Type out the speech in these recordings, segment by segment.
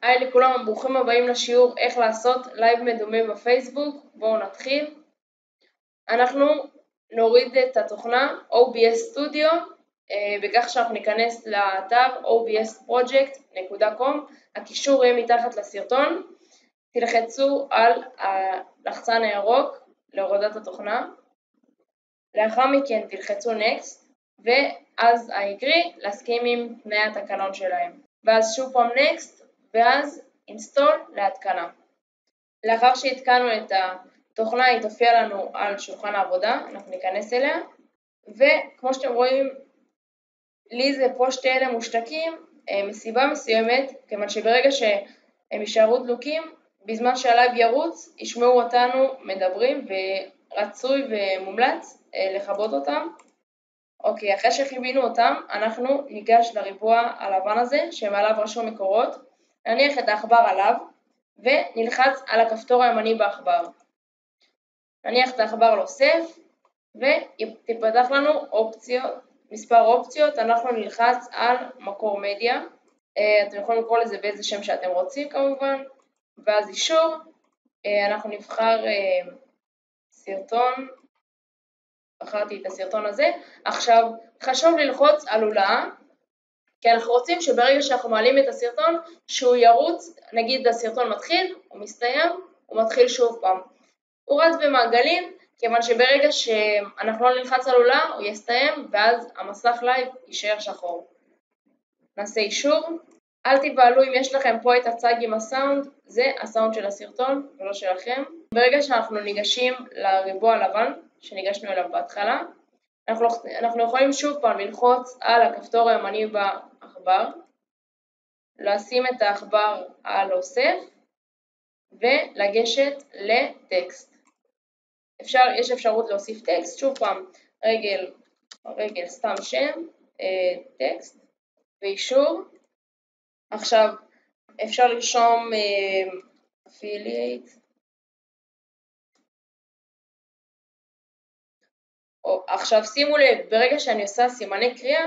היי לכולם, ברוכים הבאים לשיעור איך לעשות לייב מדומה בפייסבוק. בואו נתחיל. אנחנו נוריד את התוכנה OBS Studio בכך שאנחנו ניכנס לאתר obsproject.com. הקישור יהיה מתחת לסרטון. תלחצו על הלחצן הירוק להורדת התוכנה. לאחר מכן תלחצו Next ואז העיקרי להסכים עם תנאי התקנון שלהם. ואז שוב פעם Next ואז install להתקנה. לאחר שהתקנו את התוכנה היא תופיע לנו על שולחן העבודה, אנחנו ניכנס אליה, וכמו שאתם רואים לי זה פה שתי אלה מושתקים מסיבה מסוימת, כיוון שברגע שהם יישארו דלוקים, בזמן שהלייב ירוץ ישמעו אותנו מדברים, ורצוי ומומלץ לכבות אותם. אוקיי, אחרי שחיבינו אותם אנחנו ניגש לריבוע הלבן הזה שמעליו רשום מקורות, נניח את העכבר עליו ונלחץ על הכפתור הימני בעכבר. נניח את העכבר להוסיף ותפתח לנו מספר אופציות. אנחנו נלחץ על מקור מדיה, אתם יכולים לקרוא לזה באיזה שם שאתם רוצים כמובן, ואז אישור, אנחנו נבחר סרטון, בחרתי את הסרטון הזה. עכשיו חשוב ללחוץ על הולאה, כי אנחנו רוצים שברגע שאנחנו מעלים את הסרטון, שהוא ירוץ, נגיד הסרטון מתחיל, הוא מסתיים, הוא מתחיל שוב פעם. הוא רץ במעגלים, כיוון שברגע שאנחנו לא נלחץ על הולאה, הוא יסתיים, ואז המסך לייב יישאר שחור. נעשה אישור. אל תבעלו אם יש לכם פה את הצג עם הסאונד, זה הסאונד של הסרטון ולא שלכם. ברגע שאנחנו ניגשים לריבוע הלבן, שניגשנו אליו בהתחלה, אנחנו יכולים שוב פעם ללחוץ על הכפתור הימני בעכבר, לשים את העכבר על אוסף ולגשת לטקסט. יש אפשרות להוסיף טקסט, שוב פעם רגל סתם שם, טקסט ואישור. עכשיו אפשר לרשום affiliate. עכשיו שימו לב, ברגע שאני עושה סימני קריאה,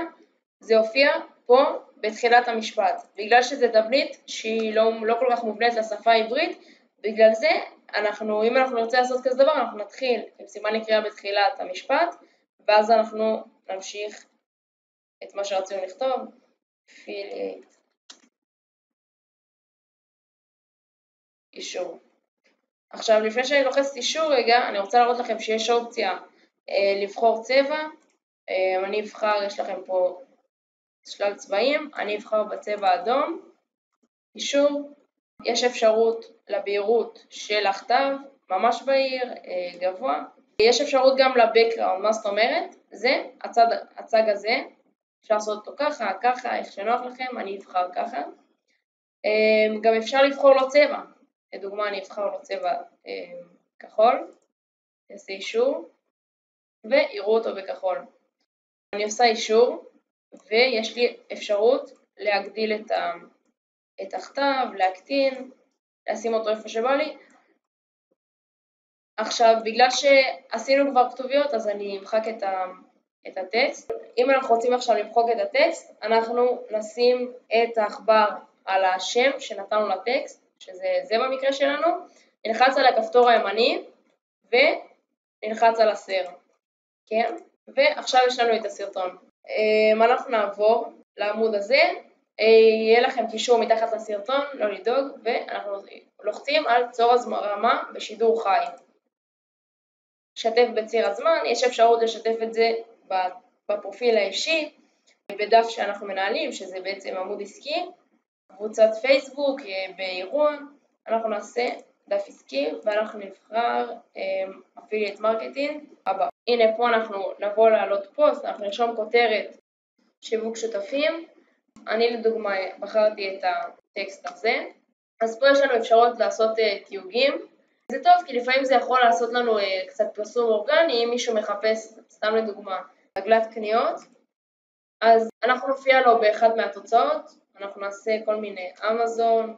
זה הופיע פה בתחילת המשפט. בגלל שזה תבנית שהיא לא כל כך מובנית לשפה העברית, בגלל זה אם אנחנו נרצה לעשות כזה דבר, אנחנו נתחיל עם סימני קריאה בתחילת המשפט, ואז אנחנו נמשיך את מה שרצינו לכתוב, affiliate, אישור. עכשיו לפני שאני לוחצת אישור רגע, אני רוצה להראות לכם שיש אופציה לבחור צבע. אני אבחר, יש לכם פה שלל צבעים, אני אבחר בצבע אדום, אישור. יש אפשרות לבהירות של הכתב, ממש בהיר, גבוה. יש אפשרות גם לבקראונד, מה זאת אומרת? זה הצג הזה, אפשר לעשות אותו ככה, איך שנוח לכם, אני אבחר ככה. גם אפשר לבחור לו צבע, לדוגמה אני אבחר לו צבע כחול, אעשה אישור. ויראו אותו בכחול. אני עושה אישור ויש לי אפשרות להגדיל את הכתב, להקטין, לשים אותו איפה שבא לי. עכשיו בגלל שעשינו כבר כתוביות אז אני אמחק את הטקסט. אם אנחנו רוצים עכשיו למחוק את הטקסט, אנחנו נשים את העכבר על השם שנתנו לטקסט, שזה במקרה שלנו, נלחץ על הכפתור הימני ונלחץ על הסר. כן? ועכשיו יש לנו את הסרטון. אנחנו נעבור לעמוד הזה, יהיה לכם קישור מתחת לסרטון, לא לדאוג, ואנחנו לוחצים על צור הזרמה בשידור חי. שתף בציר הזמן, יש אפשרות לשתף את זה בפרופיל האישי, בדף שאנחנו מנהלים, שזה בעצם עמוד עסקי, קבוצת פייסבוק, באירוע, אנחנו נעשה דף עסקי ואנחנו נבחר affiliate marketing הבא. הנה פה אנחנו נבוא לעלות פוסט, אנחנו נרשום כותרת שיווק שותפים. אני לדוגמה בחרתי את הטקסט הזה. אז פה יש לנו אפשרות לעשות תיוגים. זה טוב כי לפעמים זה יכול לעשות לנו קצת פרסום אורגני, אם מישהו מחפש, סתם לדוגמה, עגלת קניות, אז אנחנו נופיע לו באחד מהתוצאות, אנחנו נעשה כל מיני אמזון,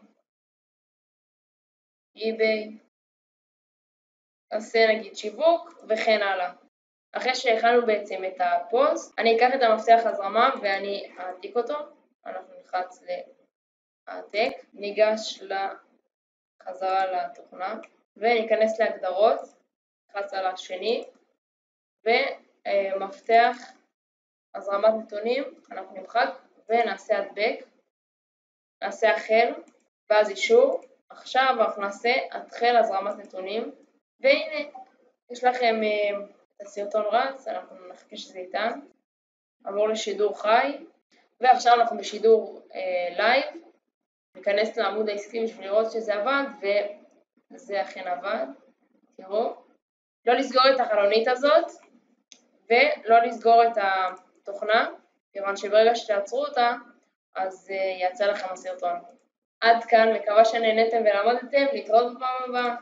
eBay, נעשה נגיד שיווק וכן הלאה. אחרי שהכנו בעצם את הפוסט, אני אקח את המפתח הזרמה ואני אעתיק אותו. אנחנו נלחץ העתק, ניגש חזרה לתוכנה וניכנס להגדרות, נלחץ על השני ומפתח הזרמת נתונים, אנחנו נמחק ונעשה הדבק, נעשה החל ואז אישור. עכשיו אנחנו נעשה התחל הזרמת נתונים, והנה יש לכם את הסרטון רץ, אנחנו נחכה שזה איתן, עבור לשידור חי, ועכשיו אנחנו בשידור לייב, ניכנס לעמוד העסקי בשביל לראות שזה עבד, וזה אכן עבד, תראו, לא לסגור את החלונית הזאת, ולא לסגור את התוכנה, כיוון שברגע שתעצרו אותה, אז יצא לכם הסרטון. עד כאן, מקווה שנהנתם ולמדתם, להתראות בפעם הבאה.